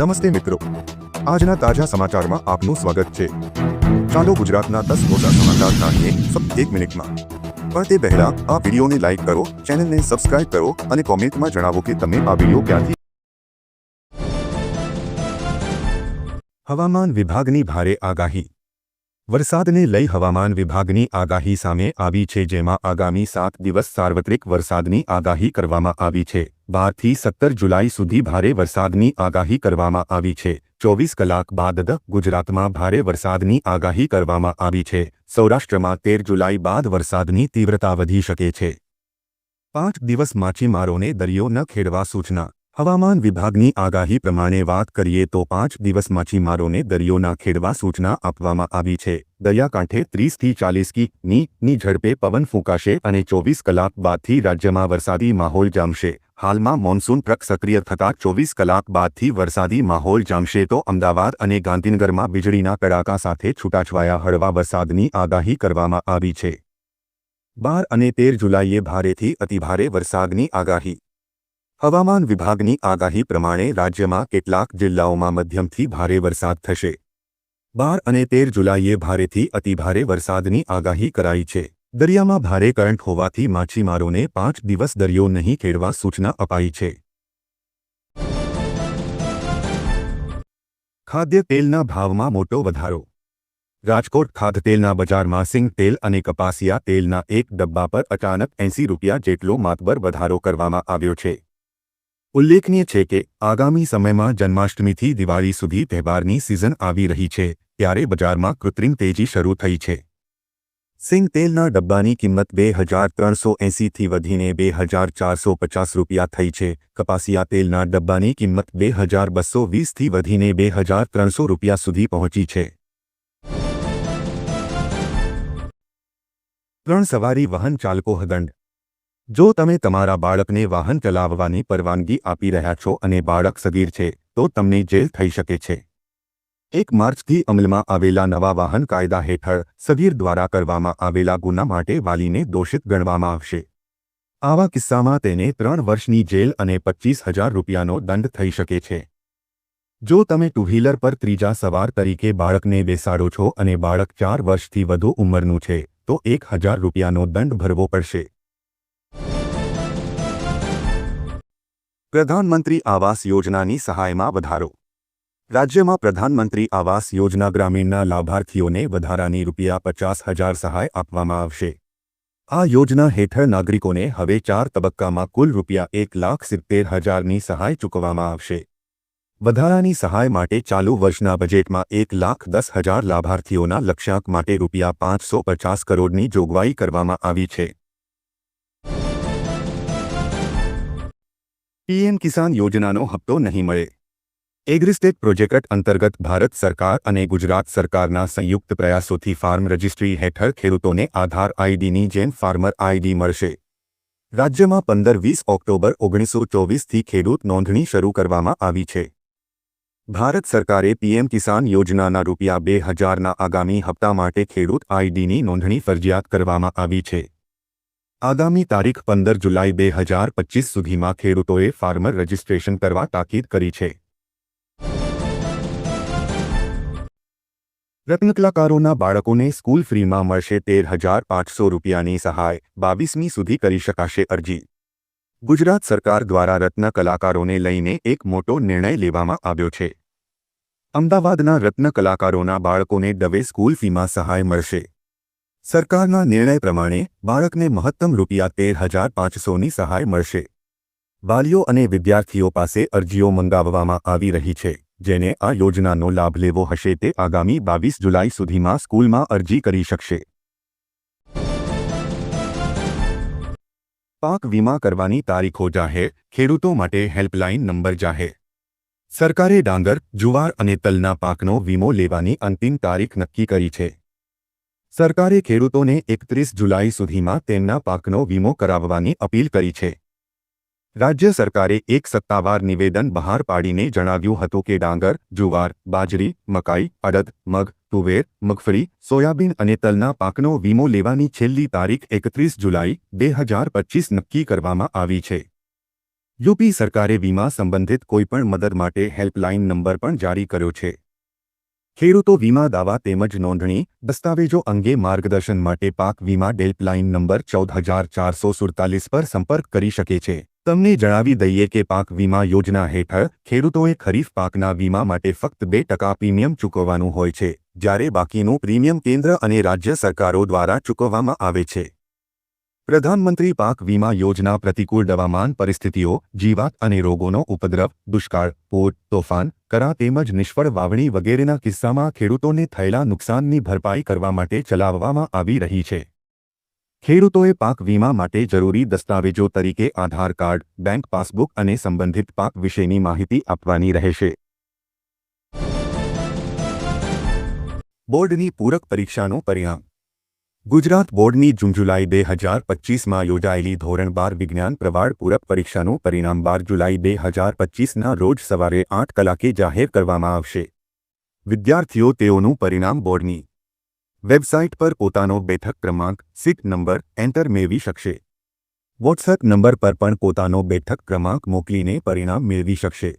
નમસ્તે મિત્રો, આજના તાજા સમાચારમાં આપનું સ્વાગત છે। ચાલો ગુજરાતના 10 મોટા સમાચાર જાણીએ ફક્ત 1 મિનિટમાં। પણ તે પહેલા આ વિડીયોને લાઈક કરો, ચેનલને સબસ્ક્રાઇબ કરો અને કોમેન્ટમાં જણાવો કે તમે આ વિડીયો ક્યાંથી। હવામાન વિભાગની ભારે આગાહી। વરસાદને લઈ હવામાન વિભાગની આગાહી સામે આવી છે, જેમાં આગામી 7 દિવસ સાર્વત્રિક વરસાદની આગાહી કરવામાં આવી છે। 12 થી 17 જુલાઈ સુધી ભારે વરસાદની આગાહી કરવામાં આવી છે। 24 કલાક બાદ ગુજરાતમાં ભારે વરસાદની આગાહી કરવામાં આવી છે। સૌરાષ્ટ્રમાં 13 જુલાઈ બાદ વરસાદની તીવ્રતા વધી શકે છે। 5 દિવસ માછીમારોને દરિયો ન ખેડવા સૂચના। હવામાન વિભાગની આગાહી પ્રમાણે વાત કરીએ તો 5 દિવસ માછીમારોને દરિયો ન ખેડવા સૂચના આપવામાં આવી છે। દરિયાકાંઠે 30 થી 40 કિમી ઝડપે પવન ફૂંકાશે અને 24 કલાક બાદથી રાજ્યમાં વરસાદી માહોલ જામશે। હાલમાં મોન્સૂન ટ્રક સક્રિય થતાં 24 કલાક બાદથી વરસાદી માહોલ જામશે તો અમદાવાદ અને ગાંધીનગરમાં વીજળીના કડાકા સાથે છૂટાછવાયા હળવા વરસાદની આગાહી કરવામાં આવી છે। 12 અને 13 જુલાઈએ ભારેથી અતિભારે વરસાદની આગાહી। હવામાન વિભાગની આગાહી પ્રમાણે રાજ્યમાં કેટલાક જિલ્લાઓમાં મધ્યમથી ભારે વરસાદ થશે। 12 અને 13 જુલાઈએ ભારેથી અતિભારે વરસાદની આગાહી કરાઈ છે। દરિયામાં ભારે કરંટ હોવાથી માછીમારોને 5 દિવસ દરિયો નહીં ખેડવા સૂચના અપાઈ છે। ખાદ્ય તેલના ભાવમાં મોટો વધારો। રાજકોટ ખાદ્યતેલના બજારમાં સિંગ તેલ અને કપાસિયા તેલના એક ડબ્બા પર અચાનક 80 રૂપિયા જેટલો માતબર વધારો કરવામાં આવ્યો છે। ઉલ્લેખનીય છે કે આગામી સમયમાં જન્માષ્ટમીથી દિવાળી સુધી તહેવારની સિઝન આવી રહી છે, ત્યારે બજારમાં કૃત્રિમ તેજી શરૂ થઈ છે। સિંગ તેલના ડબ્બાની કિંમત 2380 થી વધીને 2450 રૂપિયા થઈ છે। કપાસિયા તેલના ડબ્બાની કિંમત 2220 થી વધીને 2300 રૂપિયા સુધી પહોંચી છે। 3 સવારી વાહન ચાલકો દંડ। જો તમે તમારા બાળકને વાહન ચલાવવાની પરવાનગી આપી રહ્યા છો અને બાળક સગીર છે તો તમને જેલ થઈ શકે છે। 1 માર્ચથી અમલમાં આવેલા નવા વાહન કાયદા હેઠળ સગીર દ્વારા કરવામાં આવેલા ગુના માટે વાલીને દોષિત ગણવામાં આવશે। આવા કિસ્સામાં તેને 3 વર્ષની જેલ અને 25,000 રૂપિયાનો દંડ થઈ શકે છે। જો તમે ટુ વ્હીલર પર ત્રીજા સવાર તરીકે બાળકને બેસાડો છો અને બાળક 4 વર્ષથી વધુ ઉંમરનું છે તો 1,000 રૂપિયાનો દંડ ભરવો પડશે। પ્રધાનમંત્રી આવાસ યોજનાની સહાયમાં વધારો। રાજ્યમાં પ્રધાનમંત્રી આવાસ યોજના ગ્રામીણના લાભાર્થીઓને વધારાની ₹50,000 સહાય આપવામાં આવશે। આ યોજના હેઠળ નાગરિકોને હવે 4 તબક્કામાં કુલ ₹1,70,000ની સહાય ચૂકવવામાં આવશે। વધારાની સહાય માટે ચાલુ વર્ષના બજેટમાં 1,10,000 લાભાર્થીઓના લક્ષ્યાંક માટે ₹550 કરોડની જોગવાઈ કરવામાં આવી છે। પીએમ કિસાન યોજનાનો હપ્તો નહીં મળે। એગ્રીસ્ટેટ પ્રોજેક્ટ અંતર્ગત ભારત સરકાર અને ગુજરાત સરકારના સંયુક્ત પ્રયાસોથી ફાર્મ રજિસ્ટ્રી હેઠળ ખેડૂતોને આધાર આઈડીની જેમ ફાર્મર આઈડી મળશે। રાજ્યમાં 15-20 ઓક્ટોબર 1924થી ખેડૂત નોંધણી શરૂ કરવામાં આવી છે। ભારત સરકારે પીએમ કિસાન યોજનાના ₹2,000ના આગામી હપ્તા માટે ખેડૂત આઈડીની નોંધણી ફરજિયાત કરવામાં આવી છે। આગામી તારીખ 15 જુલાઈ 2025 સુધીમાં ખેડૂતોએ ફાર્મર રજિસ્ટ્રેશન કરવા તાકીદ કરી છે। રત્નકલાકારોના બાળકોને સ્કૂલ ફ્રીમાં મળશે 13,500 રૂપિયાની સહાય। 22મી સુધી કરી શકાશે અરજી। ગુજરાત સરકાર દ્વારા રત્ન કલાકારોને લઈને એક મોટો નિર્ણય લેવામાં આવ્યો છે। અમદાવાદના રત્ન કલાકારોના બાળકોને દવે સ્કૂલ ફીમાં સહાય મળશે। સરકારના નિર્ણય પ્રમાણે બાળકને મહત્તમ ₹13,500ની સહાય મળશે। વાલીઓ અને વિદ્યાર્થીઓ પાસે અરજીઓ મંગાવવામાં આવી રહી છે। જેને આ યોજનાનો લાભ લેવો હશે તે આગામી 22 જુલાઈ સુધીમાં સ્કૂલમાં અરજી કરી શકશે। પાક વીમા કરવાની તારીખો જાહેર। ખેડૂતો માટે હેલ્પલાઇન નંબર જાહેર। સરકારે ડાંગર, જુવાર અને તલના પાકનો વીમો લેવાની અંતિમ તારીખ નક્કી કરી છે। સરકારે ખેડૂતોને 31 જુલાઈ સુધીમાં તેમના પાકનો વીમો કરાવવાની અપીલ કરી છે। રાજ્ય સરકારે એક સત્તાવાર નિવેદન બહાર પાડીને જણાવ્યું હતું કે ડાંગર, જુવાર, બાજરી, મકાઈ, અડદ, મગ, તુવેર, મગફળી, સોયાબીન અને તલના પાકનો વીમો લેવાની છેલ્લી તારીખ 31 જુલાઈ 2025 નક્કી કરવામાં આવી છે। યુપી સરકારે વીમા સંબંધિત કોઈપણ મદદ માટે હેલ્પલાઇન નંબર પણ જારી કર્યો છે. ખેડૂતો વીમા દાવા તેમજ નોંધણી દસ્તાવેજો અંગે માર્ગદર્શન માટે પાક વીમા હેલ્પલાઇન નંબર 14447 પર સંપર્ક કરી શકે છે. તમને જણાવી દઈએ કે પાક વીમા યોજના હેઠળ ખેડૂતોએ ખરીફ પાકના વીમા માટે ફક્ત 2% પ્રીમિયમ ચૂકવવાનું હોય છે, જ્યારે બાકીનું પ્રીમિયમ કેન્દ્ર અને રાજ્ય સરકારો દ્વારા ચૂકવવામાં આવે છે. પ્રધાનમંત્રી પાક વીમા યોજના પ્રતિકૂળ હવામાન પરિસ્થિતિઓ, જીવાત અને રોગોનો ઉપદ્રવ, દુષ્કાળ, પૂર, તોફાન, કરા તેમજ નિષ્ફળ વાવણી વગેરેના કિસ્સામાં ખેડૂતોને થયેલા નુકસાનની ભરપાઈ કરવા માટે ચલાવવામાં આવી રહી છે. ખેડૂતોએ પાક વીમા માટે જરૂરી દસ્તાવેજો તરીકે આધાર કાર્ડ, બેંક પાસબુક અને સંબંધિત પાક વિશેની માહિતી આપવાની રહેશે. બોર્ડની પૂરક પરીક્ષાનું પરિણામ. ગુજરાત બોર્ડની જૂન-જુલાઈ 2025માં યોજાયેલી ધોરણ 12 વિજ્ઞાન પ્રવાળ પૂરક પરીક્ષાનું પરિણામ 12 જુલાઈ 2025ના રોજ સવારે 8 કલાકે જાહેર કરવામાં આવશે. વિદ્યાર્થીઓ તેઓનું પરિણામ બોર્ડની વેબસાઇટ પર પોતાનો બેઠક ક્રમાંક, સીટ નંબર એન્ટર મેળવી શકશે. વોટ્સએપ નંબર પર પણ પોતાનો બેઠક ક્રમાંક મોકલીને પરિણામ મેળવી શકશે.